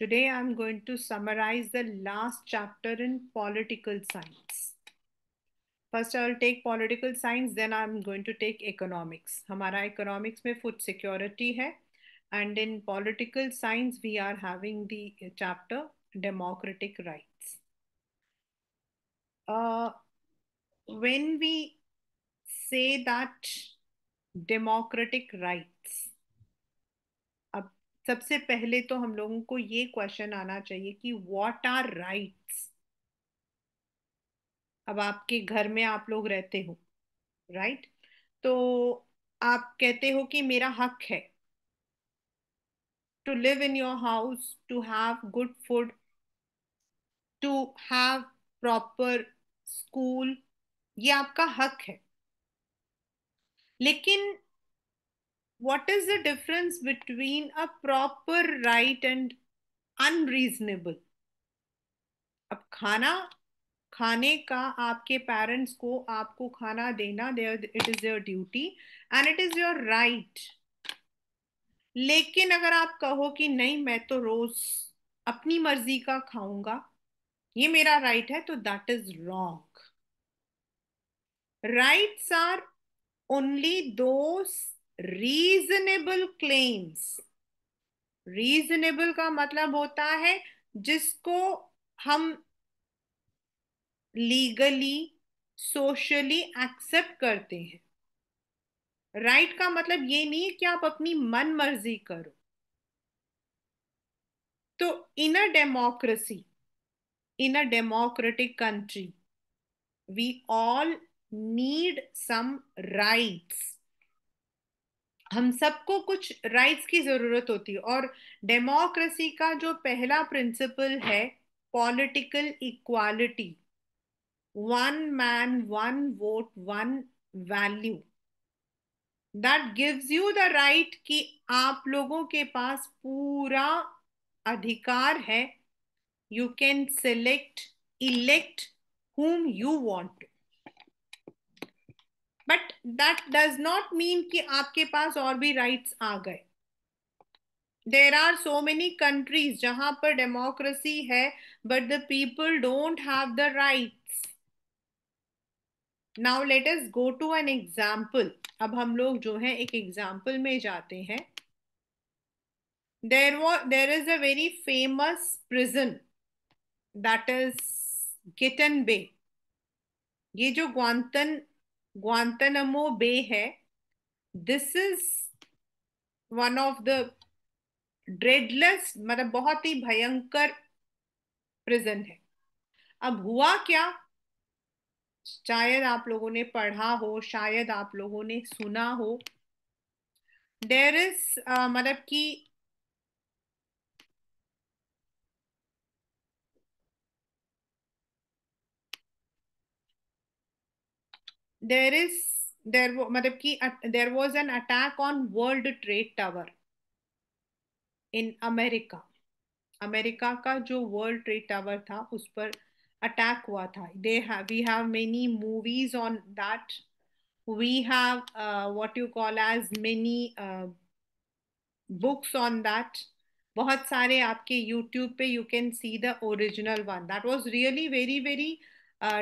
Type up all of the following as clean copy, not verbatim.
Today I'm going to summarize the last chapter in political science. First I will take political science, then I'm going to take economics. हमारा economics में food security है, and in political science we are having the chapter democratic rights. When we say that democratic rights, अब सबसे पहले तो हम लोगों को ये क्वेश्चन आना चाहिए कि व्हाट आर राइट्स। अब आपके घर में आप लोग रहते हो, राइट? तो आप कहते हो कि मेरा हक है to live in your house, to have good food, to have proper school. ये आपका हक है। लेकिन what is the difference between a proper right and unreasonable? अब खाना खाने का आपके पेरेंट्स को आपको खाना देना, there it is your duty and it is your right. लेकिन अगर आप कहो कि नहीं, मैं तो रोज अपनी मर्जी का खाऊंगा, ये मेरा राइट है, तो that is wrong. Rights are only those reasonable claims. Reasonable का मतलब होता है जिसको हम लीगली, सोशली एक्सेप्ट करते हैं। राइट का मतलब ये नहीं है कि आप अपनी मन मर्जी करो। तो in a democracy, in a democratic country, we all need some rights. हम सबको कुछ राइट्स की जरूरत होती है। और डेमोक्रेसी का जो पहला प्रिंसिपल है, political equality, one man one vote one value, that gives you the right कि आप लोगों के पास पूरा अधिकार है। You can select, elect whom you want to, but that does not mean कि आपके पास और भी राइट्स आ गए। There are so many countries जहां पर डेमोक्रेसी है, but the people don't have the rights. Now let us go to an example. अब हम लोग जो है एक एग्जाम्पल में जाते हैं। There is a very famous prison, that is गिटन बे। ये जो ग्वांतनमो बे है, this is one of the dreadless, मतलब बहुत ही भयंकर प्रिजन है। अब हुआ क्या, शायद आप लोगों ने पढ़ा हो, शायद आप लोगों ने सुना हो। देर इज मतलब कि देर इज देर मतलब कि there was an attack on world trade tower in America. America का जो वर्ल्ड ट्रेड टावर था उस पर अटैक हुआ था। We have many movies on that. We have what you call as many books on that. बहुत सारे आपके यूट्यूब पे you can see the original one. That was really very very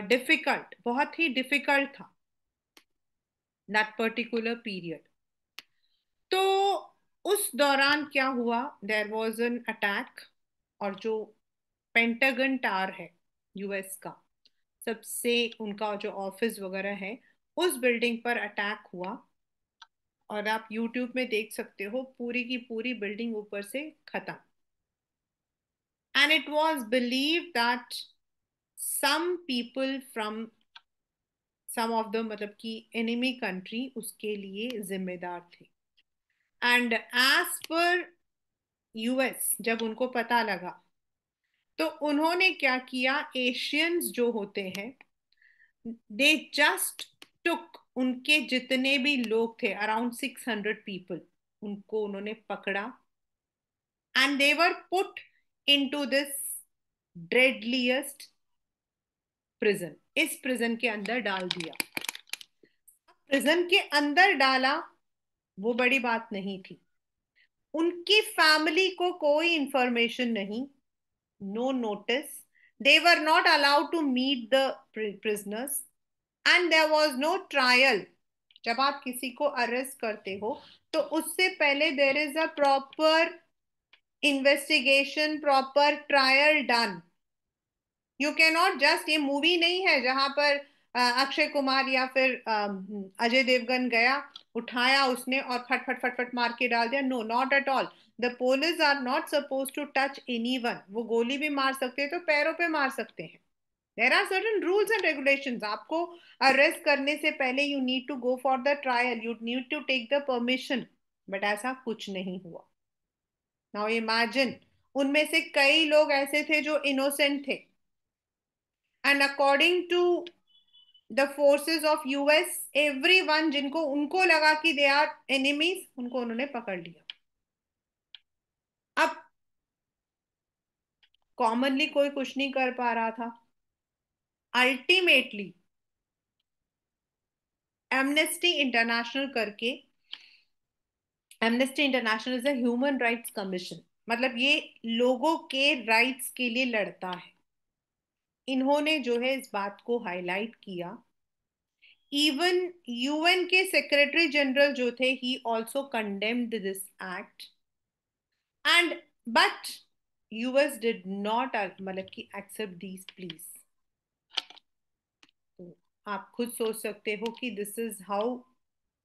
difficult, बहुत ही डिफिकल्ट था that particular period. तो उस दौरान क्या हुआ, देयर वाज एन अटैक। और जो पेंटागन टावर है यूएस का, सबसे उनका जो ऑफिस वगैरह है, उस बिल्डिंग पर अटैक हुआ। और आप यूट्यूब में देख सकते हो, पूरी की पूरी बिल्डिंग ऊपर से खत्म। And it was believe that some people from some of the, मतलब कि एनिमी कंट्री उसके लिए जिम्मेदार थे। एंड एज पर यूएस, जब उनको पता लगा, तो उन्होंने क्या किया, एशियंस जो होते हैं, दे जस्ट टुक, उनके जितने भी लोग थे, अराउंड 600 पीपल, उनको उन्होंने पकड़ा and they were put into this dreadliest prison. इस प्रिजन के अंदर डाल दिया। प्रिजन के अंदर डाला वो बड़ी बात नहीं थी। उनकी फैमिली को कोई इंफॉर्मेशन नहीं, no notice, they were not allowed to meet the prisoners, and there was no trial. जब आप किसी को अरेस्ट करते हो तो उससे पहले there is a proper investigation, proper trial done. You can not just, ये मूवी नहीं है जहां पर अक्षय कुमार या फिर अजय देवगन गया, उठाया उसने और फट फट फट फट मार के डाल दिया। No, not at all. The police are not suppose to touch anyone. वो गोली भी मार सकते हैं तो पैरों पे मार सकते हैं। There are certain rules and regulations. आपको अरेस्ट करने से पहले you need to go for the trial, you need to take the permission, but ऐसा कुछ नहीं हुआ। नाउ इमेजिन, उनमें से कई लोग ऐसे थे जो इनोसेंट थे, and according to the forces of US, everyone जिनको उनको लगा कि दे आर एनिमीज, उनको उन्होंने पकड़ लिया। अब कॉमनली कोई कुछ नहीं कर पा रहा था। अल्टीमेटली एमनेस्टी इंटरनेशनल करके, amnesty international is a human rights commission, मतलब ये लोगों के राइट्स के लिए लड़ता है। इन्होंने जो है इस बात को हाईलाइट किया। इवन यूएन के सेक्रेटरी जनरल जो थे, he also condemned this act, and but US did not मतलब कि एक्सेप्ट दीज प्लीज। तो आप खुद सोच सकते हो कि this is how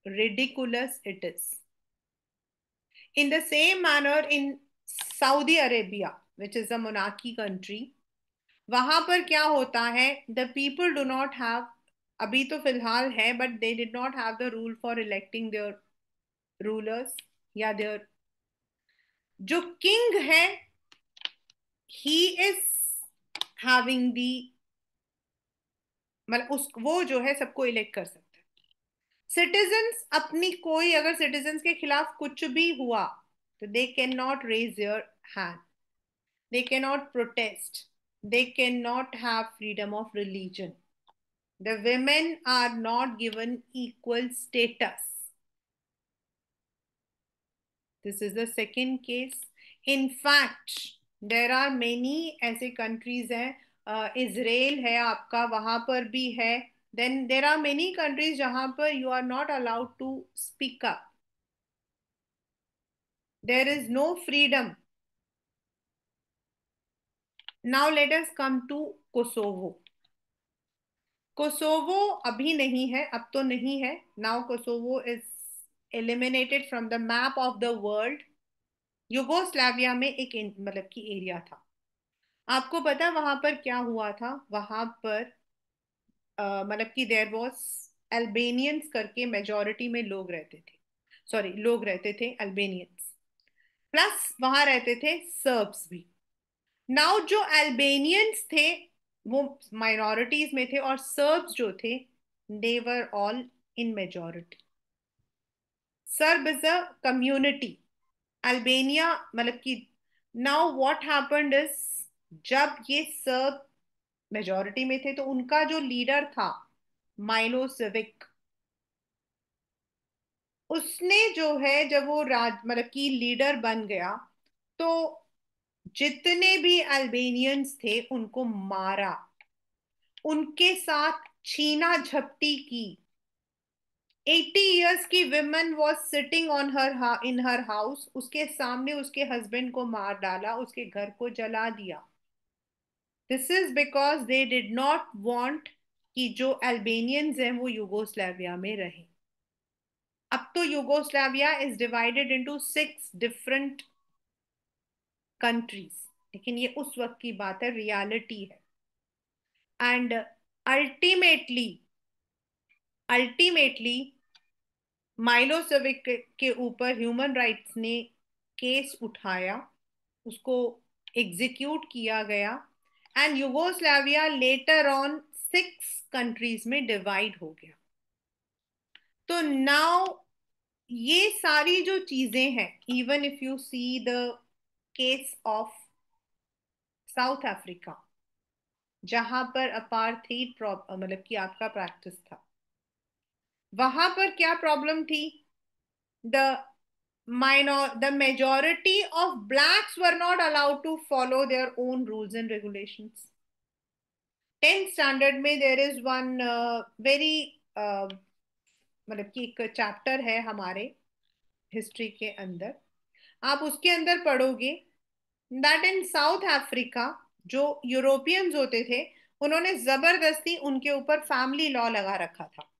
ridiculous it is. In the same manner, in Saudi Arabia, which is a monarchy country, वहां पर क्या होता है, the people do not have, अभी तो फिलहाल है, but they did not have the rule for electing their rulers, या देयर जो किंग है, ही इज हैविंग दी, मतलब उस वो जो है सबको इलेक्ट कर सकता है। सिटीजन्स अपनी, कोई अगर सिटीजन्स के खिलाफ कुछ भी हुआ तो they can not raise their hand, they cannot protest, they cannot have freedom of religion, the women are not given equal status. This is the second case. In fact, there are many ऐसे countries हैं, Israel है आपका, वहां पर भी है। then there are many countries जहां पर you are not allowed to speak up, there is no freedom. Now let us come to Kosovo. Kosovo अभी नहीं है, अब तो नहीं है। Now Kosovo is eliminated from the map of the world. Yugoslavia में एक मतलब की एरिया था। आपको पता वहां पर क्या हुआ था? वहां पर मतलब कि देयर वाज अल्बेनियंस करके मेजोरिटी में लोग रहते थे, सॉरी लोग रहते थे अल्बेनियंस, प्लस वहां रहते थे सर्ब्स भी। नाउ जो अल्बेनियंस थे वो माइनॉरिटीज में थे, और सर्ब्स जो थे they were all in majority. Serb is a community, Albania मतलब कि, नाउ व्हाट हैपेंड इज, जब ये सर्ब मेजोरिटी में थे तो उनका जो लीडर था माइलो सिविक, उसने जो है जब वो राज मतलब कि लीडर बन गया तो जितने भी अल्बेनियंस थे उनको मारा, उनके साथ छीना झपटी की। 80 years की women was sitting on her in her house, उसके सामने उसके हस्बैंड को मार डाला, उसके घर को जला दिया। This is because they did not want कि जो अल्बेनियंस हैं वो युगोस्लाविया में रहे। अब तो Yugoslavia is divided into 6 different countries, लेकिन ये उस वक्त की बात है, रियलिटी है। एंड अल्टीमेटली अल्टीमेटली माइलोसेविक के ऊपर ह्यूमन राइट्स ने केस उठाया, उसको एग्जीक्यूट किया गया, and Yugoslavia later on 6 countries में डिवाइड हो गया। तो नाउ ये सारी जो चीजें हैं, even if you see the case of south Africa, जहां पर अपार्थाइड मतलब कि आपका प्रैक्टिस था, वहां पर क्या प्रॉब्लम थी? The the majority of blacks were not allowed to follow their own rules and regulations. 10th standard में देर इज वन वेरी मतलब कि एक चैप्टर है हमारे हिस्ट्री के अंदर, आप उसके अंदर पढ़ोगे दैट इन साउथ अफ्रीका जो यूरोपियंस होते थे, उन्होंने जबरदस्ती उनके ऊपर फैमिली लॉ लगा रखा था।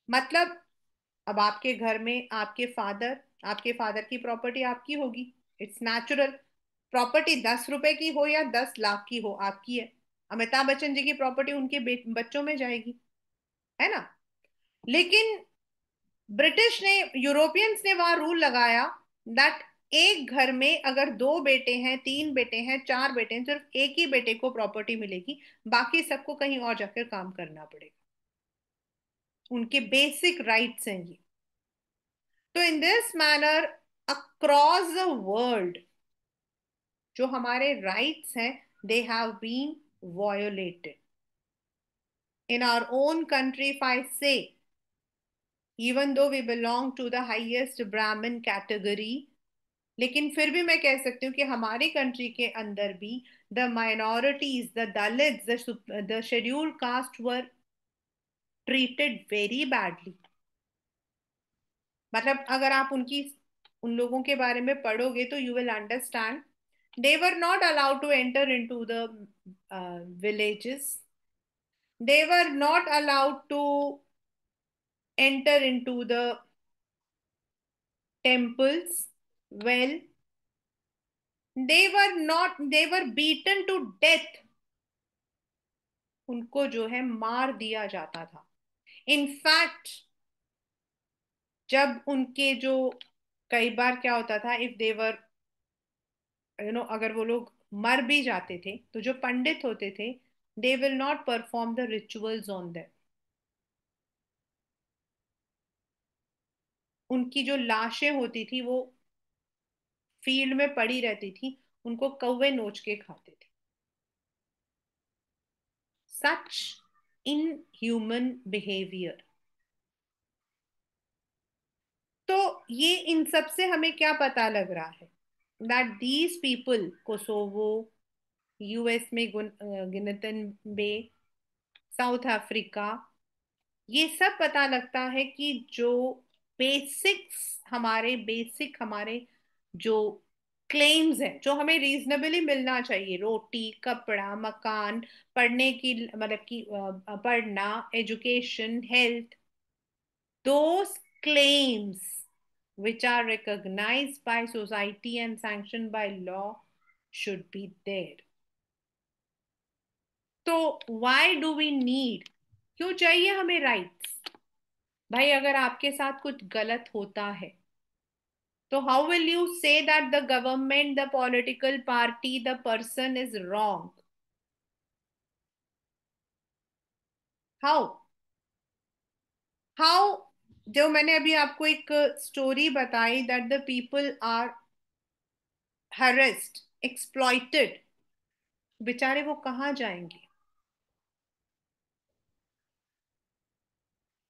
मतलब अब आपके घर में आपके फादर की प्रॉपर्टी आपकी होगी, इट्स नेचुरल। प्रॉपर्टी 10 रुपए की हो या 10 लाख की हो, आपकी है। अमिताभ बच्चन जी की प्रॉपर्टी उनके बच्चों में जाएगी, है ना। लेकिन ब्रिटिश ने, यूरोपियंस ने वहां रूल लगाया दैट एक घर में अगर 2 बेटे हैं, 3 बेटे हैं, 4 बेटे हैं, सिर्फ एक ही बेटे को प्रॉपर्टी मिलेगी, बाकी सबको कहीं और जाकर काम करना पड़ेगा। उनके बेसिक राइट्स हैं ये। तो in this manner across the world जो हमारे राइट्स हैं, they have been violated. In our own country, if I say, even though we belong to the highest Brahmin category, लेकिन फिर भी मैं कह सकती हूँ कि हमारी कंट्री के अंदर भी the minorities, the Dalits, the scheduled caste were treated very badly. मतलब अगर आप उन लोगों के बारे में पढ़ोगे तो you will understand they were not allowed to enter into the villages. They were not allowed to enter into the temples. Well, they were beaten to death. उनको जो है मार दिया जाता था। इनफैक्ट जब उनके जो, कई बार क्या होता था, इफ देवर अगर वो लोग मर भी जाते थे तो जो पंडित होते थे, they will not perform the rituals on them. उनकी जो लाशें होती थी वो फील्ड में पड़ी रहती थी, उनको कौवे नोच के खाते थे। सच इनह्यूमन बिहेवियर। तो ये इन सब से हमें क्या पता लग रहा है that these people, Kosovo, US में गिनतन बे, साउथ अफ्रीका, ये सब पता लगता है कि जो बेसिक हमारे जो क्लेम्स हैं, जो हमें रीजनेबली मिलना चाहिए, रोटी, कपड़ा, मकान, पढ़ने की मतलब कि पढ़ना, education, health, those claims which are recognized by society and sanctioned by law should be there. तो why do we need, क्यों चाहिए हमें राइट्स? भाई अगर आपके साथ कुछ गलत होता है तो how will you say that the government, the political party, the person is wrong? How how जो मैंने अभी आपको एक स्टोरी बताई that the people are harassed, exploited, बेचारे वो कहाँ जाएंगे?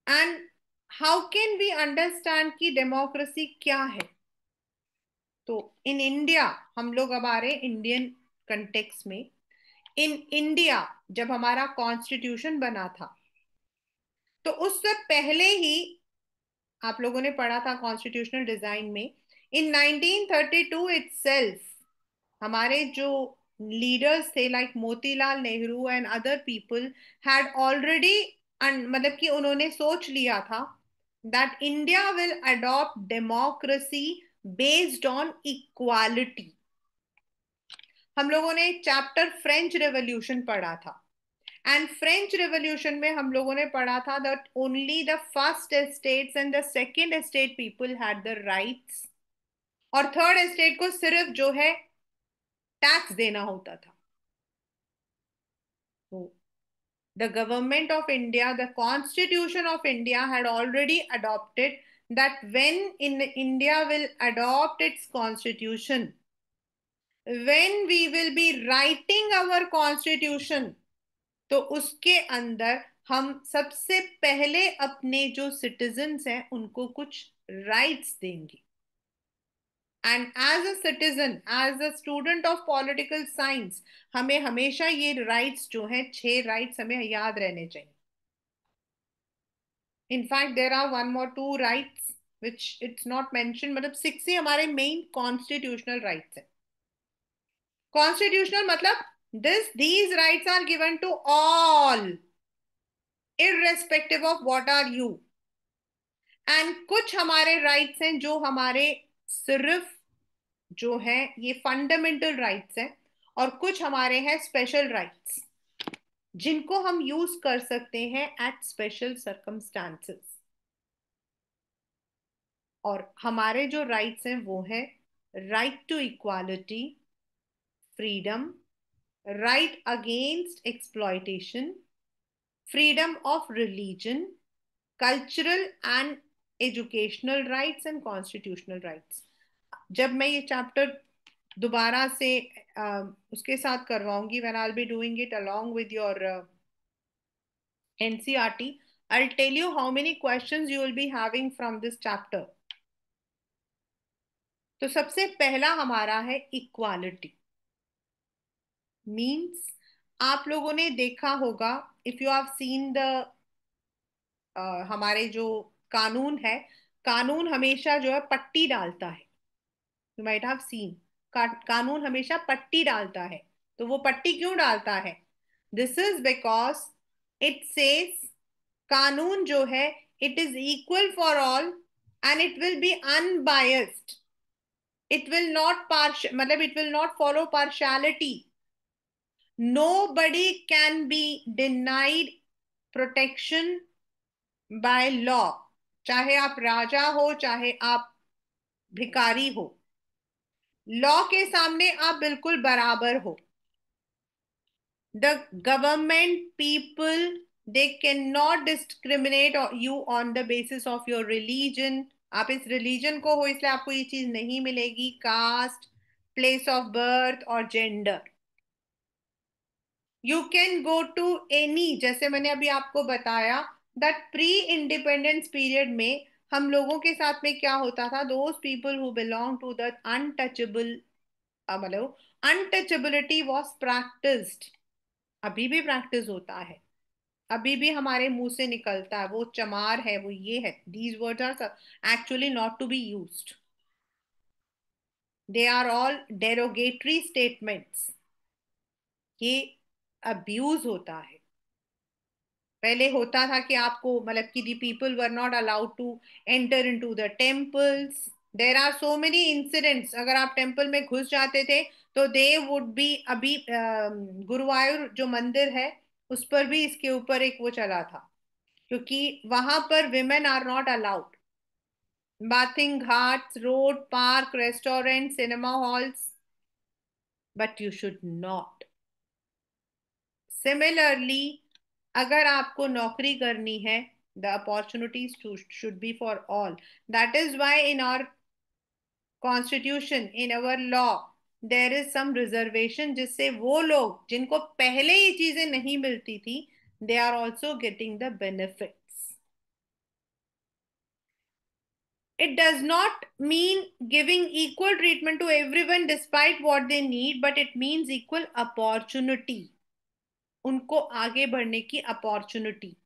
And how can we understand कि डेमोक्रेसी क्या है? तो इन इंडिया, हम लोग अब आ रहे इंडियन कंटेक्स में। इन इंडिया जब हमारा कॉन्स्टिट्यूशन बना था तो उससे पहले ही आप लोगों ने पढ़ा था कॉन्स्टिट्यूशनल डिजाइन में, इन 1932 इटसेल्फ हमारे जो लीडर्स थे like Motilal Nehru and other people had already, मतलब कि उन्होंने सोच लिया था that India will adopt democracy based on equality. हम लोगों ने चैप्टर फ्रेंच रेवोल्यूशन पढ़ा था, एंड फ्रेंच रेवोल्यूशन में हम लोगों ने पढ़ा था that only the first estates and the second estate people had the rights, और थर्ड एस्टेट को सिर्फ जो है टैक्स देना होता था। तो the government of India, the constitution of India had already adopted that when in India will adopt its constitution, when we will be writing our constitution, तो उसके अंदर हम सबसे पहले अपने जो सिटीजन्स हैं उनको कुछ राइट्स देंगे। And as a citizen, as a student of political science, हमें हमेशा ये राइट्स जो हैं, 6 राइट्स हमें याद रहने चाहिए. In fact there are one more 2 rights which it's not mention, मतलब 6 ही हमारे मेन कॉन्स्टिट्यूशनल राइट्स हैं. कॉन्स्टिट्यूशनल मतलब these rights are given to all, irrespective of what are you. And कुछ हमारे राइट्स हैं जो हमारे सिर्फ जो है ये फंडामेंटल राइट्स हैं, और कुछ हमारे हैं स्पेशल राइट्स जिनको हम यूज कर सकते हैं एट स्पेशल सर्कमस्टांसेस. और हमारे जो राइट्स हैं वो है right to equality, freedom, right against exploitation, freedom of religion, cultural and educational rights and constitutional rights. जब मैं ये चैप्टर दोबारा से उसके साथ करवाऊंगी, when I will be doing it along with your NCERT, I'll tell you how many questions you will be having from this chapter. तो सबसे पहला हमारा है इक्वालिटी. मीन्स आप लोगों ने देखा होगा, if you have seen the हमारे जो कानून है, कानून हमेशा जो है पट्टी डालता है. यू माइट हैव सीन, कानून हमेशा पट्टी डालता है. तो वो पट्टी क्यों डालता है? This is because it says कानून जो है it is equal for all and it will be unbiased. It will not partial मतलब it will not follow partiality. nobody can be denied protection by law. चाहे आप राजा हो, चाहे आप भिखारी हो, लॉ के सामने आप बिल्कुल बराबर हो. The government, people, they cannot discriminate you on the basis of your religion. आप इस रिलीजन को हो इसलिए आपको ये चीज नहीं मिलेगी. कास्ट, प्लेस ऑफ बर्थ और gender. You can go to any, जैसे मैंने अभी आपको बताया दैट प्री इंडिपेंडेंस पीरियड में हम लोगों के साथ में क्या होता था, those people who belong to the untouchable, मतलब अनटचेबिलिटी वॉज प्रैक्टिस्ड. अभी भी प्रैक्टिस होता है, अभी भी हमारे मुंह से निकलता है, वो चमार है, वो ये है. These words are actually not to be used. They are all derogatory statements. ये अब्यूज होता है. पहले होता था कि आपको, मतलब कि the people were not allowed to enter into the temples. There are so many incidents. अगर आप टेम्पल में घुस जाते थे तो दे वुड बी, अभी गुरुवायूर जो मंदिर है उस पर भी इसके ऊपर एक वो चला था, क्योंकि वहां पर women are not allowed. Bathing ghats, road, park, restaurant, cinema halls, but you should not. Similarly अगर आपको नौकरी करनी है, the opportunities should be for all. That is why in our constitution, in our law, there is some reservation जिससे वो लोग जिनको पहले ये चीजें नहीं मिलती थी, they are also getting the benefits. It does not mean giving equal treatment to everyone despite what they need, but it means equal opportunity. उनको आगे बढ़ने की अपॉर्चुनिटी.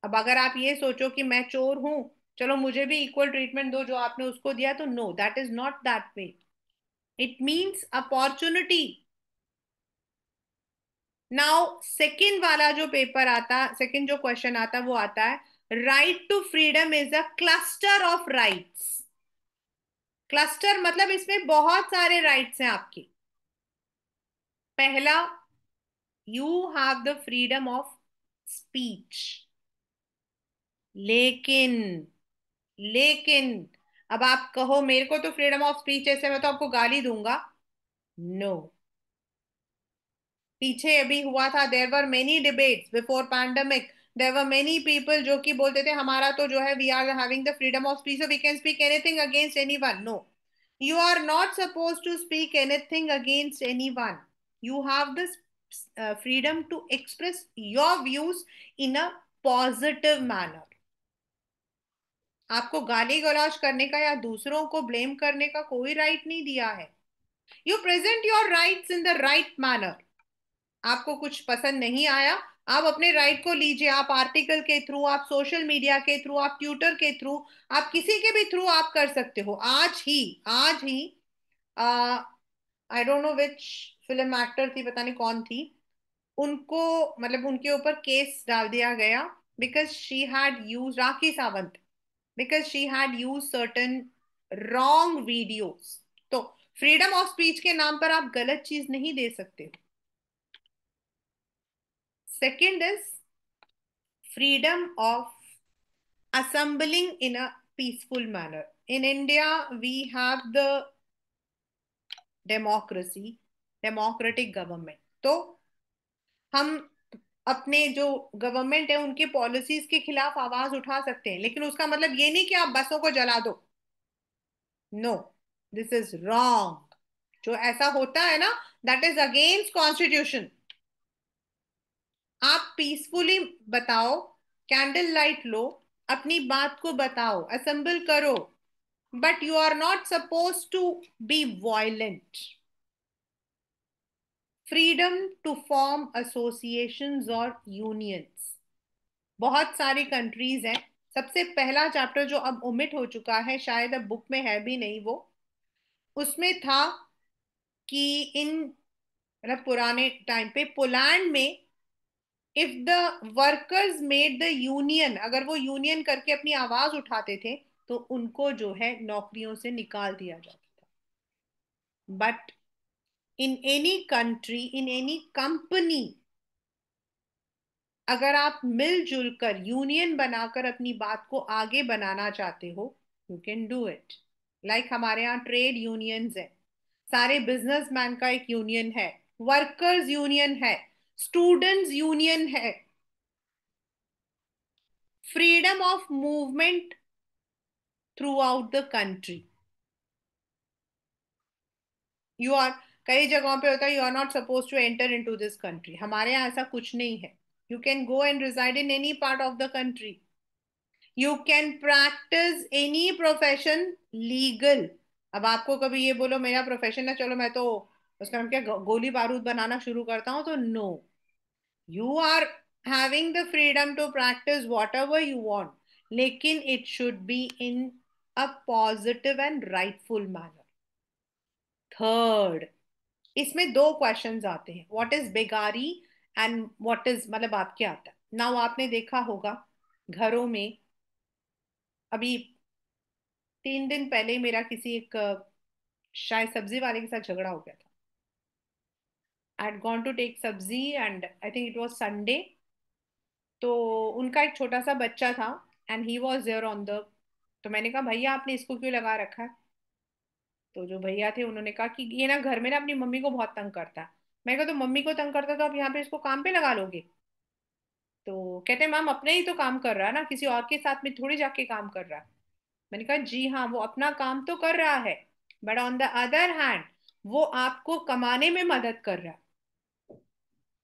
अब अगर आप ये सोचो कि मैं चोर हूं, चलो मुझे भी इक्वल ट्रीटमेंट दो जो आपने उसको दिया, तो no, that is not that way. It means opportunity. Now second वाला जो पेपर आता, सेकंड जो क्वेश्चन आता वो आता है, right to freedom is a cluster of rights. Cluster मतलब इसमें बहुत सारे राइट्स हैं आपके. पहला, you have the freedom of speech. लेकिन लेकिन अब आप कहो मेरे को तो फ्रीडम ऑफ स्पीच है, ऐसे मैं तो आपको गाली दूंगा. नो. पीछे अभी हुआ था, there were many debates before pandemic. There were many people जो कि बोलते थे हमारा तो जो है we are having the freedom of speech, so we can speak anything against anyone. No, you are not supposed to speak anything against anyone. You have this freedom to express your views in a positive manner. आपको गाली गलौज करने का या दूसरों को blame करने का कोई राइट नहीं दिया है। You present your rights in the right manner. आपको कुछ पसंद नहीं आया, आप अपने राइट को लीजिए। आप आर्टिकल के थ्रू, आप सोशल मीडिया के थ्रू, आप ट्विटर के थ्रू, आप किसी के भी थ्रू आप कर सकते हो। आज ही I don't know which film actor थी, पता नहीं कौन थी, उनको मतलब उनके ऊपर केस डाल दिया गया because she had use, Rakhi Sawant, because she had use certain wrong videos. तो फ्रीडम ऑफ स्पीच के नाम पर आप गलत चीज नहीं दे सकते हो। Second is freedom of assembling in a peaceful manner. In India, we have the democracy, democratic government. तो हम अपने जो गवर्नमेंट है उनके पॉलिसीज के खिलाफ आवाज उठा सकते हैं, लेकिन उसका मतलब ये नहीं कि आप बसों को जला दो। No, this is wrong. जो ऐसा होता है ना, दैट इज अगेंस्ट कॉन्स्टिट्यूशन। आप पीसफुली बताओ, कैंडल लाइट लो, अपनी बात को बताओ, असेंबल करो, but you are not suppose to be violent. Freedom to form associations और यूनियंस, बहुत सारी कंट्रीज हैं। सबसे पहला चैप्टर जो अब ओमिट हो चुका है, शायद अब बुक में है भी नहीं वो, उसमें था कि इन मतलब पुराने टाइम पे पोलैंड में if the workers made the union, अगर वो यूनियन करके अपनी आवाज उठाते थे तो उनको जो है नौकरियों से निकाल दिया जाता था। But in any country, in any company, अगर आप मिलजुल कर यूनियन बनाकर अपनी बात को आगे बनाना चाहते हो, you can do it. Like हमारे यहाँ ट्रेड यूनियंस है, सारे बिजनेसमैन का एक यूनियन है, वर्कर्स यूनियन है, स्टूडेंट्स यूनियन है। Freedom of movement throughout the country. You are, कई जगहों पे होता है you are not suppose to enter into this country, हमारे यहाँ ऐसा कुछ नहीं है। You can go and reside in any part of the country. You can practice any profession legal. अब आपको कभी ये बोलो मेरा प्रोफेशन है, चलो मैं तो उसका नाम क्या, गोली बारूद बनाना शुरू करता हूँ, तो no, you are having the freedom to practice whatever you want, लेकिन it should be in a positive and rightful manner. Third, इसमें दो क्वेश्चंस आते हैं, व्हाट इज बेगारी एंड व्हाट इज, मतलब आपके आता है नाउ, आपने देखा होगा घरों में, अभी 3 दिन पहले मेरा किसी एक शायद सब्जी वाले के साथ झगड़ा हो गया था। I had gone to take sabzi and I think it was Sunday. तो उनका एक छोटा सा बच्चा था and he was there on the, तो मैंने कहा भैया आपने इसको क्यों लगा रखा है। तो जो भैया थे उन्होंने कहा कि ये ना घर में ना अपनी मम्मी को बहुत तंग करता है। मैं कहा तो मम्मी को तंग करता है तो आप यहाँ पे इसको काम पे लगा लोगे। तो कहते मैम अपने ही तो काम कर रहा है ना, किसी और के साथ में थोड़ी जाके काम कर रहा है। मैंने कहा जी हाँ, वो अपना काम तो कर रहा है, but on the other hand वो आपको कमाने में मदद कर रहा है।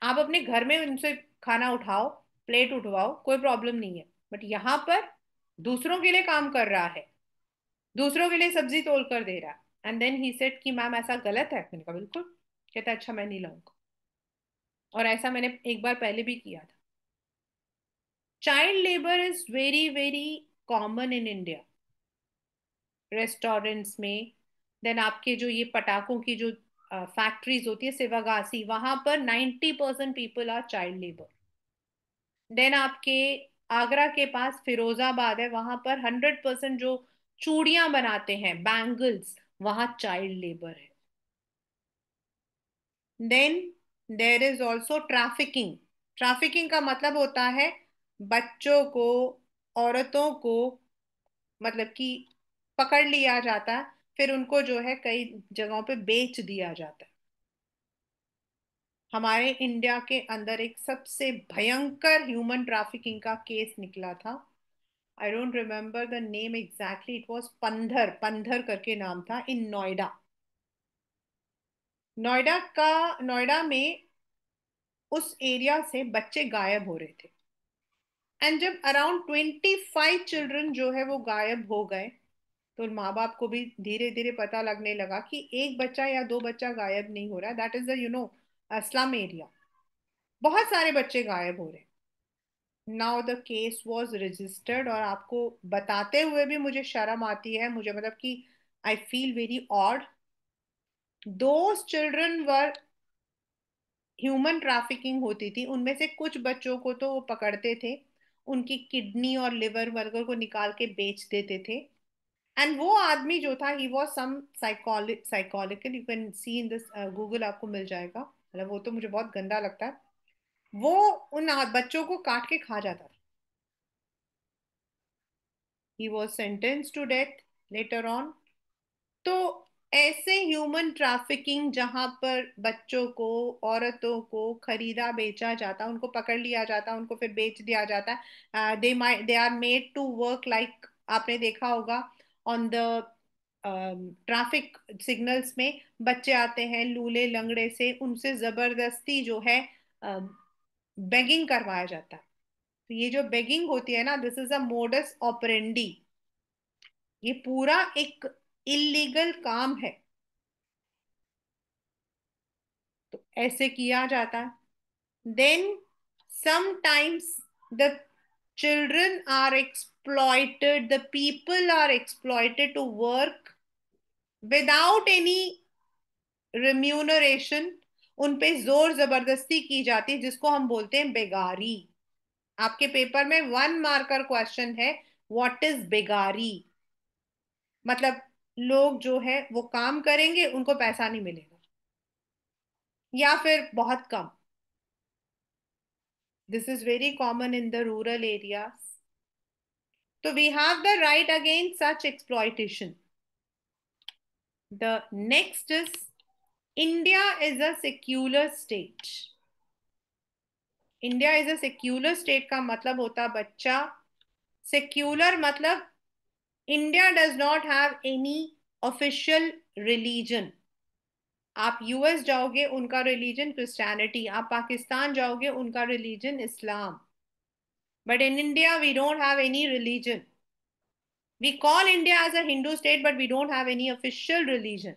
आप अपने घर में उनसे खाना उठाओ, प्लेट उठवाओ, कोई प्रॉब्लम नहीं है, बट यहाँ पर दूसरों के लिए काम कर रहा है, दूसरों के लिए सब्जी तोल कर दे रहा है। एंड देन ही सेड कि मैम ऐसा गलत है। मैंने कहा बिल्कुल। कहता अच्छा मैं नहीं लाऊंगा। और ऐसा मैंने एक बार पहले भी किया था। Child labour is very very common in India, restaurants में। देन आपके जो ये पटाखों की जो फैक्ट्रीज होती है सिवागासी, वहां पर 90% people are child labour. Then आपके आगरा के पास फिरोजाबाद है, वहां पर 100% जो चूड़ियां बनाते हैं, बैंगल्स, वहां चाइल्ड लेबर है। Then there is also trafficking. Trafficking का मतलब होता है बच्चों को, औरतों को, मतलब कि पकड़ लिया जाता है, फिर उनको जो है कई जगहों पे बेच दिया जाता है। हमारे इंडिया के अंदर एक सबसे भयंकर ह्यूमन ट्रैफिकिंग का केस निकला था। I don't remember the name exactly, it was Pandhar, Pandhar करके नाम था, इन नोएडा। नोएडा में उस एरिया से बच्चे गायब हो रहे थे। एंड जब अराउंड 25 चिल्ड्रन जो है वो गायब हो गए, तो माँ बाप को भी धीरे धीरे पता लगने लगा कि एक बच्चा या दो बच्चा गायब नहीं हो रहा, that is the slum area, बहुत सारे बच्चे गायब हो रहे हैं। Now the case was registered, और आपको बताते हुए भी मुझे शर्म आती है, मुझे मतलब कि I feel very odd. Those children were human trafficking होती थी, उनमें से कुछ बच्चों को तो वो पकड़ते थे, उनकी किडनी और लिवर वर्गर को निकाल के बेच देते थे। एंड वो आदमी जो था, he was some psychological, you can see in this Google, आपको मिल जाएगा, मतलब वो तो मुझे बहुत गंदा लगता है। वो उन बच्चों को काट के खा जाता था। He was sentence to death later on. तो ऐसे ह्यूमन ट्रैफिकिंग जहां पर बच्चों को, औरतों को खरीदा बेचा जाता, उनको पकड़ लिया जाता, उनको फिर बेच दिया जाता, they are made to work like, आपने देखा होगा ऑन द ट्रैफिक सिग्नल्स में बच्चे आते हैं लूले लंगड़े से, उनसे जबरदस्ती जो है बेगिंग करवाया जाता है। तो ये जो बेगिंग होती है ना, this is a modus operandi, ये पूरा एक इलीगल काम है। तो ऐसे किया जाता है। Then sometimes the children are exploited, the people are exploited to work without any remuneration, उन पे जोर जबरदस्ती की जाती है, जिसको हम बोलते हैं बेगारी। आपके पेपर में 1 मार्कर क्वेश्चन है, व्हाट इज बेगारी, मतलब लोग जो है वो काम करेंगे, उनको पैसा नहीं मिलेगा, या फिर बहुत कम। This is very common in the rural areas. So we have the right against such exploitation. The next is, India is a secular state. India is a secular state का मतलब होता बच्चा, सेक्युलर मतलब India does not have any official religion. आप US जाओगे, उनका religion Christianity, आप पाकिस्तान जाओगे, उनका religion Islam, but in India we don't have any religion. We call India as a Hindu state, but we don't have any official religion.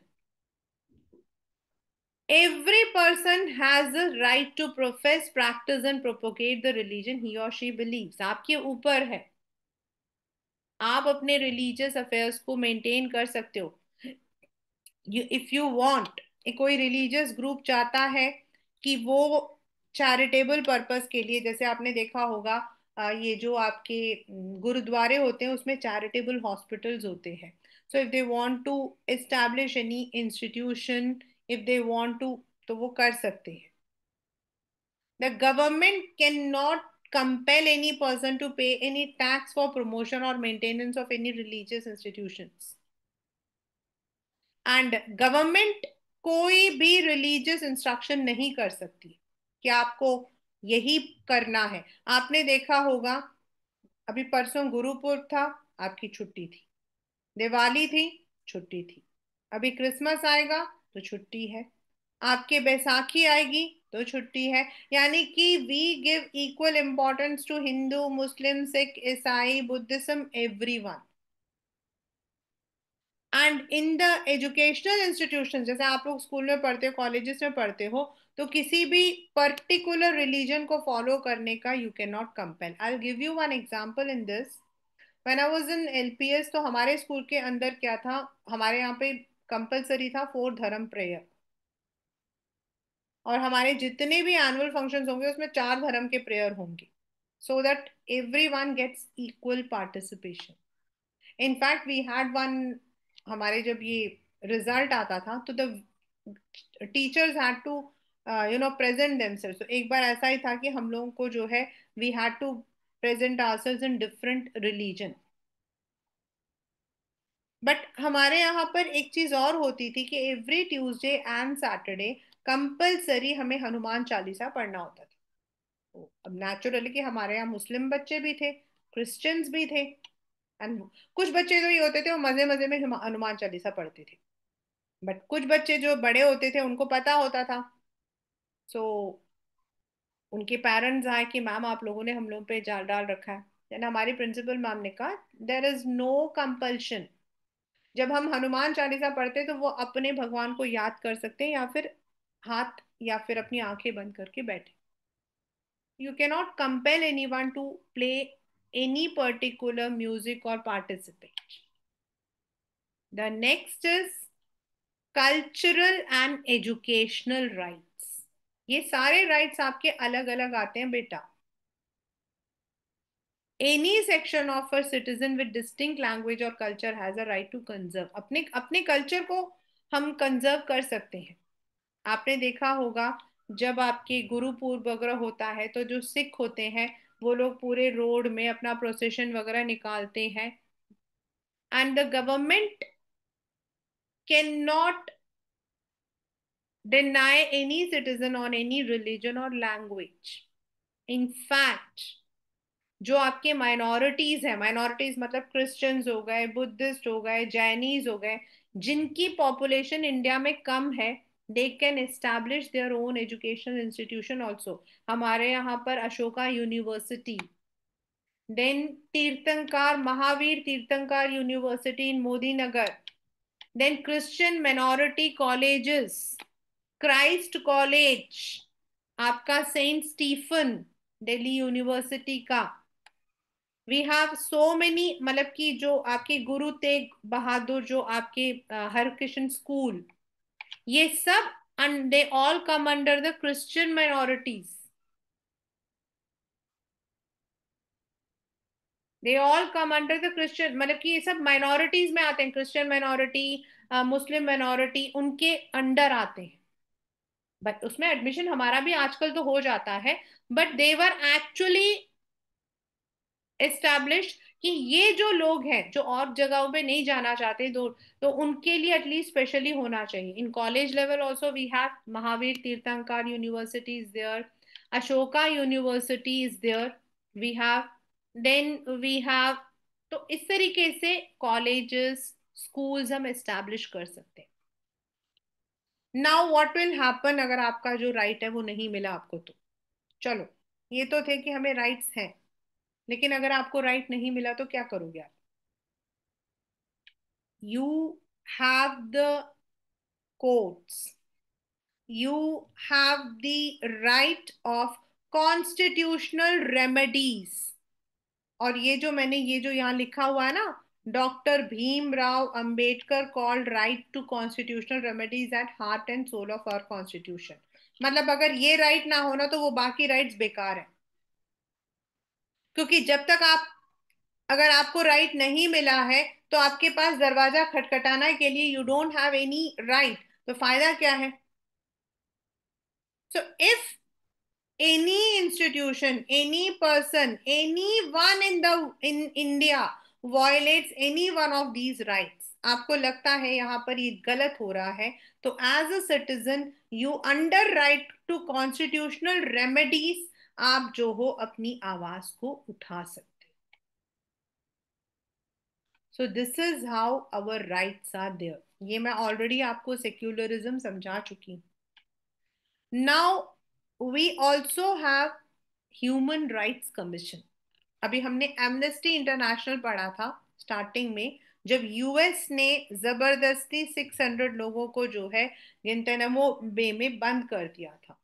Every person has the right to profess, practice and propagate the religion he or she believes. आपके ऊपर है, आप अपने religious affairs को maintain कर सकते हो। If you want, कोई रिलीजियस ग्रुप चाहता है कि वो चैरिटेबल पर्पस के लिए, जैसे आपने देखा होगा ये जो आपके गुरुद्वारे होते हैं उसमें चैरिटेबल हॉस्पिटल्स होते हैं। So if they want to establish any institution, if they want to, तो वो कर सकते हैं। The government cannot compel any person to pay any tax for promotion or maintenance of any religious institutions. And government कोई भी religious instruction नहीं कर सकती कि आपको यही करना है। आपने देखा होगा, अभी परसों गुरुपुरब था, आपकी छुट्टी थी, दिवाली थी, छुट्टी थी, अभी क्रिसमस आएगा तो छुट्टी है, आपके बैसाखी आएगी तो छुट्टी है। यानी कि we give equal importance to Hindu, Muslim, Sikh, Isai, Buddhism, everyone. And in the educational institution, जैसे आप लोग स्कूल में पढ़ते हो, कॉलेजेस में पढ़ते हो, तो किसी भी पर्टिकुलर रिलीजन को फॉलो करने का you can not compel. I give you one example in this. When I was in LPS, तो हमारे स्कूल के अंदर क्या था, हमारे यहाँ पे कंपलसरी था 4 धर्म प्रेयर, और हमारे जितने भी एनुअल फंक्शंस होंगे उसमें 4 धर्म के प्रेयर होंगे, so that every one gets equal participation. In fact we had one, हमारे जब ये रिजल्ट आता था तो the teachers had to present themselves. तो एक बार ऐसा ही था कि हम लोगों को जो है, we had to present ourselves in different religion. But हमारे यहाँ पर एक चीज और होती थी कि every Tuesday and Saturday compulsory हमें हनुमान चालीसा पढ़ना होता था। तो अब नेचुरली कि हमारे यहाँ मुस्लिम बच्चे भी थे, क्रिश्चियंस भी थे, एंड कुछ बच्चे तो ये होते थे वो मजे मजे में हनुमान चालीसा पढ़ते थे, बट कुछ बच्चे जो बड़े होते थे उनको पता होता था। सो उनके पेरेंट्स आए कि मैम आप लोगों ने हम लोग पे जाल डाल रखा है, देन हमारी प्रिंसिपल मैम ने कहा देयर इज नो कंपल्शन। जब हम हनुमान चालीसा पढ़ते हैं तो वो अपने भगवान को याद कर सकते हैं, या फिर हाथ या फिर अपनी आंखें बंद करके बैठे। You cannot compel anyone to play any particular music or participate. The next is cultural and educational rights. ये सारे राइट्स आपके अलग अलग आते हैं बेटा। Any section of a citizen with distinct language or culture has a right to conserve. अपने अपने कल्चर को हम कंजर्व कर सकते हैं। आपने देखा होगा जब आपके गुरुपूर्व वगैरह होता है तो जो सिख होते हैं वो लोग पूरे रोड में अपना प्रोसेशन वगैरह निकालते हैं, and the government can not deny any citizen on any religion or language. In fact, जो आपके माइनॉरिटीज है, माइनॉरिटीज मतलब क्रिश्चियंस हो गए, बुद्धिस्ट हो गए, जैनीज हो गए, जिनकी पॉपुलेशन इंडिया में कम है, they can establish their own educational institution also. हमारे यहाँ पर Ashoka University, then Tirthankar Mahavir Tirthankar University in Modinagar, then Christian minority colleges, Christ college, आपका सेंट स्टीफन दिल्ली यूनिवर्सिटी का। वी हैव सो मेनी, मतलब कि जो आपके गुरु तेग बहादुर, जो आपके हरकृष्ण स्कूल, ये सब they all come under the Christian minorities. They all come under the Christian, मतलब कि ये सब माइनॉरिटीज में आते हैं, क्रिश्चियन माइनॉरिटी, मुस्लिम माइनॉरिटी, उनके अंडर आते हैं। बट उसमें एडमिशन हमारा भी आजकल तो हो जाता है, बट देवर एक्चुअली एस्टैब्लिश कि ये जो लोग हैं जो और जगहों पे नहीं जाना चाहते, तो उनके लिए एटलीस्ट स्पेशली होना चाहिए। In college level also we have Mahavir Tirthankar University is there, Ashoka University is there, we have, then we have. तो इस तरीके से कॉलेजेस स्कूल्स हम एस्टैब्लिश कर सकते हैं। नाउ व्हाट विल हैपन अगर आपका जो राइट है वो नहीं मिला आपको तो? चलो, ये तो थे कि हमें राइट्स हैं, लेकिन अगर आपको राइट नहीं मिला तो क्या करोगे आप? You have the courts, you have the right of constitutional remedies। और ये जो मैंने, ये जो यहाँ लिखा हुआ है ना, doctor Bhimrao Ambedkar called right to constitutional remedies at heart and soul of our constitution. मतलब अगर ये राइट ना होना तो वो बाकी राइट्स बेकार है। क्योंकि जब तक आप, अगर आपको राइट नहीं मिला है तो आपके पास दरवाजा खटखटाने के लिए you don't have any right, तो फायदा क्या है? So if any institution, any person, anyone in India violates any one of these rights, आपको लगता है यहाँ पर ये गलत हो रहा है, तो as a citizen you under right to constitutional remedies, आप जो हो अपनी आवाज को उठा सकते। So this is how our rights are there. ये मैं ऑलरेडी आपको सेक्युलरिज्म समझा चुकी हूँ। Now we also have human rights commission. अभी हमने एमनेस्टी इंटरनेशनल पढ़ा था स्टार्टिंग में, जब यूएस ने जबरदस्ती 600 लोगों को जो है गुंतनामो बे में बंद कर दिया था।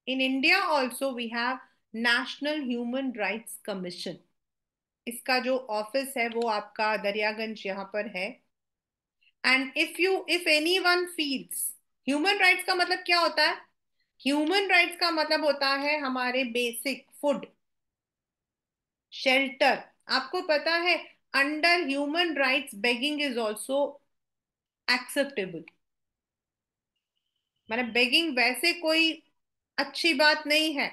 In India also we have national human rights commission. इसका जो ऑफिस है वो आपका दरियागंज यहाँ पर है। And if any one feels, human rights का मतलब क्या होता है? ह्यूमन राइट्स का मतलब होता है हमारे बेसिक फूड, शेल्टर। आपको पता है under human rights begging is also acceptable. मतलब बेगिंग वैसे कोई अच्छी बात नहीं है,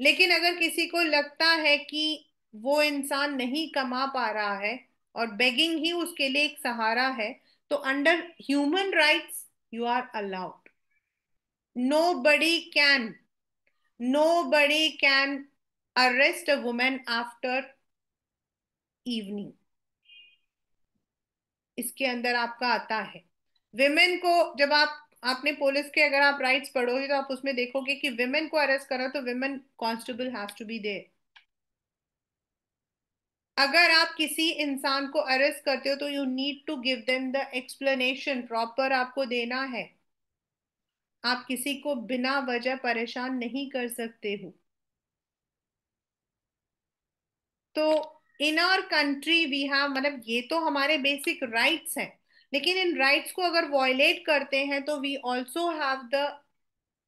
लेकिन अगर किसी को लगता है कि वो इंसान नहीं कमा पा रहा है और बेगिंग ही उसके लिए एक सहारा है, तो under human rights you are allowed. Nobody can, nobody can arrest a women after evening. इसके अंदर आपका आता है विमेन को, जब आप आपने पुलिस के अगर आप राइट्स पढ़ोगे तो आप उसमें देखोगे कि विमेन को अरेस्ट करो तो women constable has to be there. अगर आप किसी इंसान को अरेस्ट करते हो तो you need to give them the explanation, proper आपको देना है। आप किसी को बिना वजह परेशान नहीं कर सकते हो। तो in our country we have, मतलब ये तो हमारे बेसिक राइट्स हैं, लेकिन इन राइट्स को अगर वॉयलेट करते हैं तो we also have the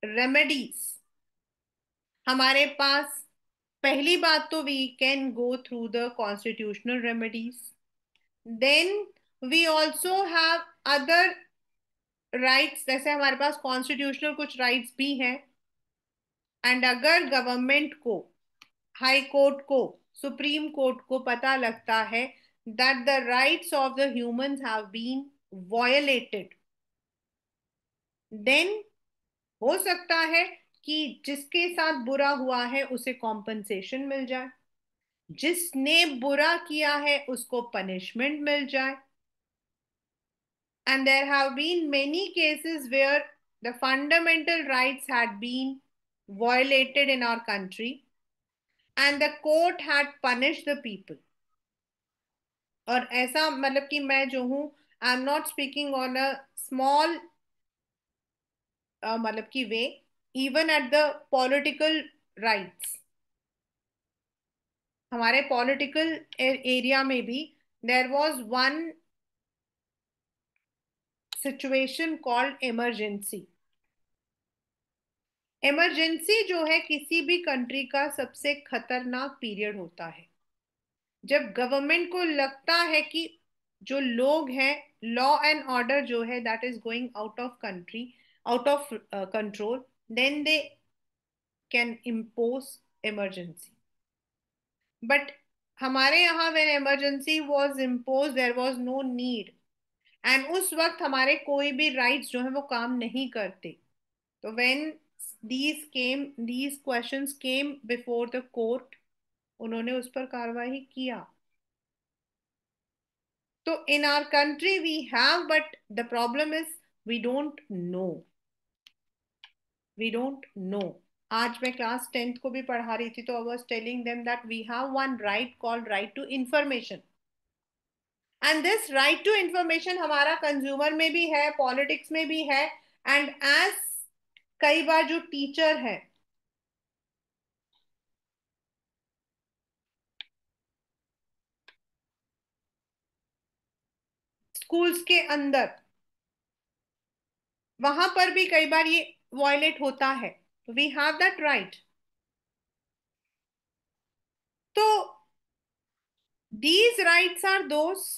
remedies हमारे पास। पहली बात तो we can go through the constitutional remedies, then we also have other rights, जैसे हमारे पास कॉन्स्टिट्यूशनल कुछ राइट्स भी हैं। एंड अगर गवर्नमेंट को, हाई कोर्ट को, सुप्रीम कोर्ट को पता लगता है that the rights of the humans have been violated, then हो सकता है कि जिसके साथ बुरा हुआ है उसे कॉम्पनसेशन मिल जाए, जिसने बुरा किया है उसको पनिशमेंट मिल जाए। And there have been many cases where the fundamental rights had been violated in our country and the court had punished the people. और ऐसा मतलब कि मैं जो हूँ, I am not speaking on a small मतलब कि way, even at the political rights, हमारे पॉलिटिकल एरिया में भी there was one situation called emergency. Emergency जो है किसी भी कंट्री का सबसे खतरनाक पीरियड होता है, जब गवर्नमेंट को लगता है कि जो लोग हैं, लॉ एंड ऑर्डर जो है that is going out of country, out of control, then they can impose emergency. But हमारे यहाँ when emergency was impose there was no need, and उस वक्त हमारे कोई भी राइट्स जो है वो काम नहीं करते। तो when these questions came before the court, उन्होंने उस पर कार्रवाई किया। तो in our country we have, but the problem is we don't know, we don't know. आज मैं क्लास 10th को भी पढ़ा रही थी तो I was telling them that we have one right called right to information, and this right to information हमारा consumer में भी है, पॉलिटिक्स में भी है। एंड एज कई बार जो टीचर है स्कूल्स के अंदर, वहां पर भी कई बार ये वॉयलेट होता है, वी हैव दैट राइट। तो these rights are those,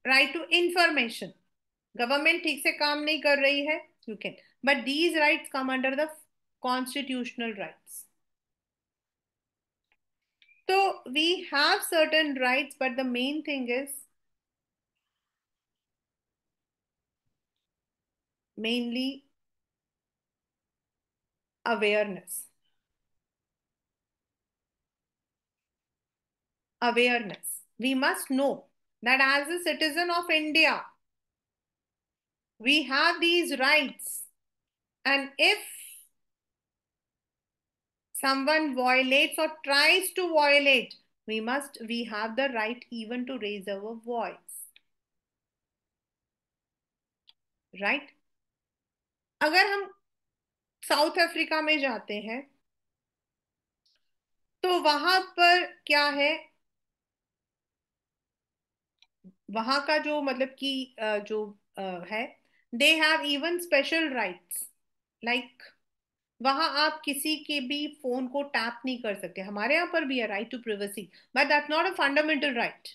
right to information, government ठीक से काम नहीं कर रही है, you can, but these rights come under the constitutional rights. तो we have certain rights, but the main thing is mainly awareness, awareness. We must know that as a citizen of India, we have these rights. And if someone violates or tries to violate, we have the right even to raise our voice. Right? अगर हम south Africa में जाते हैं तो वहां पर क्या है, वहां का जो मतलब कि जो है, they have even special rights. Like वहां आप किसी के भी फोन को टैप नहीं कर सकते, हमारे यहाँ पर भी है right to privacy, but that's not a fundamental right.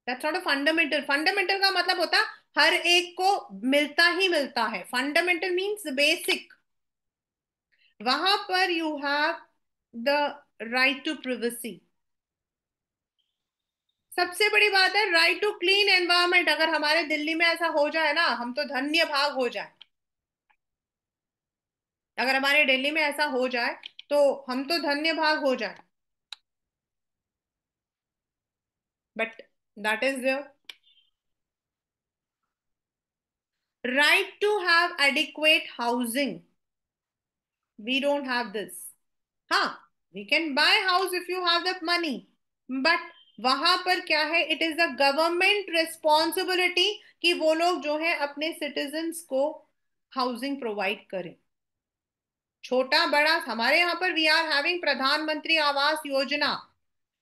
That's not a fundamental, fundamental का मतलब होता हर एक को मिलता ही मिलता है, फंडामेंटल मीन्स बेसिक। वहां पर you have the right to privacy. सबसे बड़ी बात है राइट टू क्लीन एनवायरमेंट। अगर हमारे दिल्ली में ऐसा हो जाए ना, हम तो धन्य भाग हो जाए। अगर हमारे दिल्ली में ऐसा हो जाए तो हम तो धन्य भाग हो जाए, but that is there. Right to have adequate housing. We don't have this. हाँ, we can buy house if you have the money, but वहां पर क्या है, it is a government responsibility कि वो लोग जो है अपने सिटीजन्स को हाउसिंग प्रोवाइड करें। छोटा बड़ा, हमारे यहाँ पर वी आर हैविंग प्रधानमंत्री आवास योजना।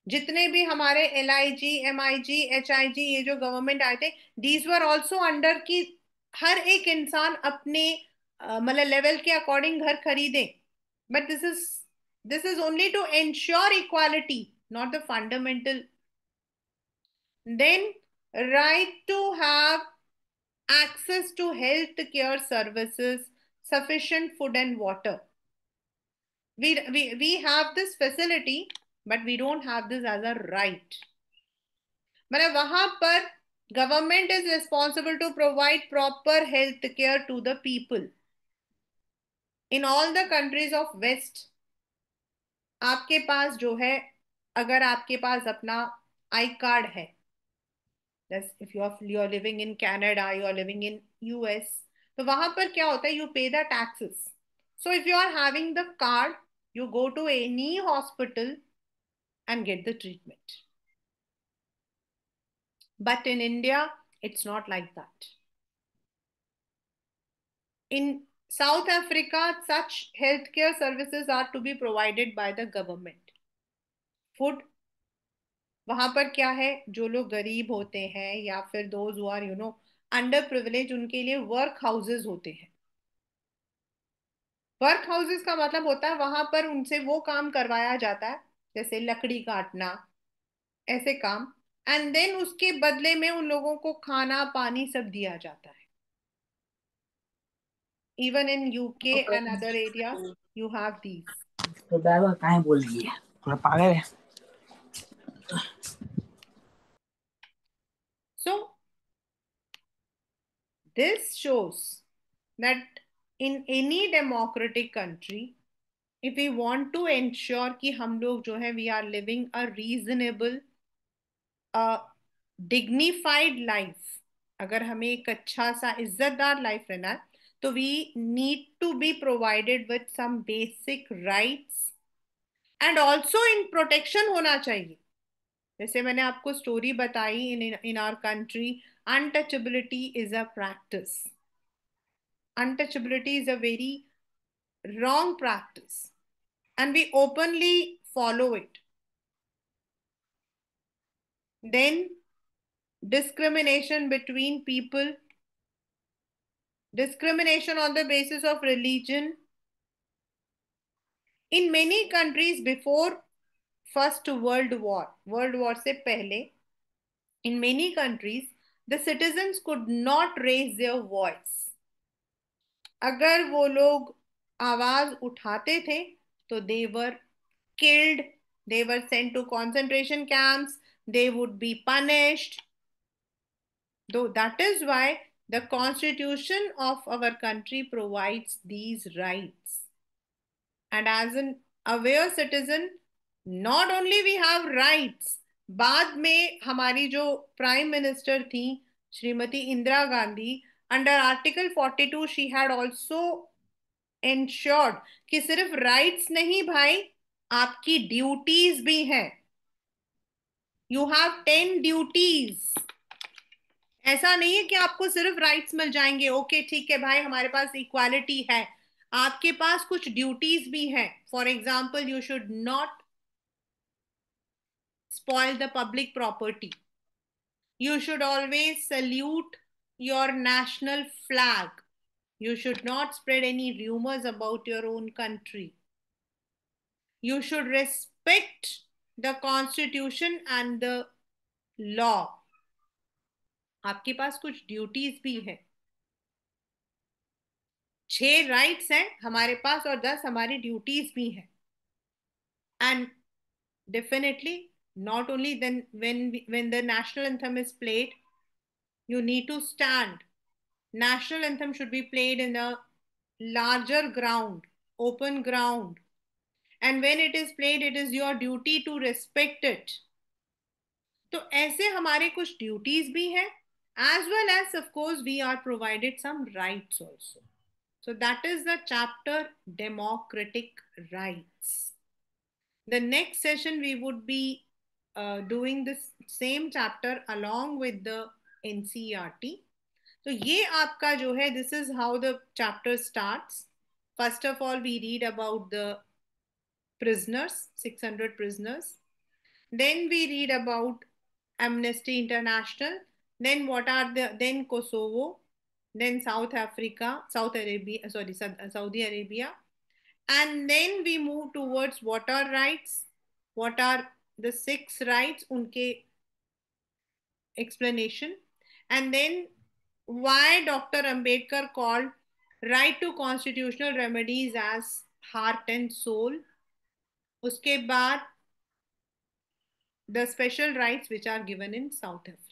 जितने भी हमारे LIG, MIG, HIG, ये जो गवर्नमेंट आए थे, दीज वर ऑल्सो अंडर की हर एक इंसान अपने मतलब लेवल के अकॉर्डिंग घर खरीदे। But this is only to ensure equality, not the fundamental. Then right to have access to health care services, sufficient food and water. We have this facility, but we don't have this as a right. मतलब वहां पर government is responsible to provide proper health care to the people. In all the countries of west आपके पास जो है, अगर आपके पास अपना आई कार्ड है, if you're living in Canada, you're living in US, तो वहां पर क्या होता है, you pay the taxes. So if you are having the card, you go to any hospital and get the treatment. But in India, it's not like that. In South Africa, such healthcare services are to be provided by the government. Food, वहां पर क्या है, जो लोग गरीब होते हैं या फिर those who are under privilege, उनके लिए वर्क हाउसेज होते हैं। वर्क हाउसेस का मतलब होता है वहां पर उनसे वो काम करवाया जाता है, जैसे लकड़ी काटना, ऐसे काम। एंड देन उसके बदले में उन लोगों को खाना पानी सब दिया जाता है। Even in UK and other areas you have these. तो ड्राइवर कहाँ बोल रही है, थोड़ा पागल है। So this shows that in any democratic country, if we want to ensure कि हम लोग जो है we are living a reasonable, dignified life, अगर हमें एक अच्छा सा इज्जतदार लाइफ रहना है, तो we need to be provided with some basic rights and also in protection होना चाहिए। जैसे मैंने आपको स्टोरी बताई, in our country untouchability is a practice. Untouchability is a very wrong practice and we openly follow it. Then discrimination between people, discrimination on the basis of religion. In many countries before First World War से पहले, in many countries, the citizens could not raise their voice. अगर वो लोग आवाज उठाते थे, तो they were killed, they were sent to concentration camps, they would be punished. Though that is why the constitution of our country provides these rights. And as an aware citizen, not only we have rights, बाद में हमारी जो prime minister थी Shrimati Indira Gandhi, under article 42 she had also ensured कि सिर्फ rights नहीं भाई, आपकी ड्यूटीज भी हैं। You have 10 duties. ऐसा नहीं है कि आपको सिर्फ राइट्स मिल जाएंगे, ओके ठीक है भाई हमारे पास इक्वालिटी है, आपके पास कुछ ड्यूटीज भी हैं। For example, you should not spoil the public property, you should always salute your national flag, you should not spread any rumors about your own country, you should respect the constitution and the law। आपके पास कुछ duties भी है। 6 rights हैं हमारे पास और 10 हमारी duties भी हैं। And definitely, not only then when the national anthem is played, you need to stand. National anthem should be played in a larger ground, open ground, and when it is played, it is your duty to respect it. तो ऐसे हमारे कुछ duties भी हैं as well as, of course, we are provided some rights also. So that is the chapter democratic rights. The next session we would be doing this same chapter along with the NCERT. तो ये आपका जो है, this is how the chapter starts. First of all, we read about the prisoners, 600 prisoners. Then we read about Amnesty International. Then what are then Kosovo, then South Africa, South Arabia, sorry, Saudi Arabia. And then we move towards what are rights, what are the six rights, unke explanation. And then why Dr. Ambedkar called right to constitutional remedies as heart and soul. उसके बाद the special rights which are given in South Africa.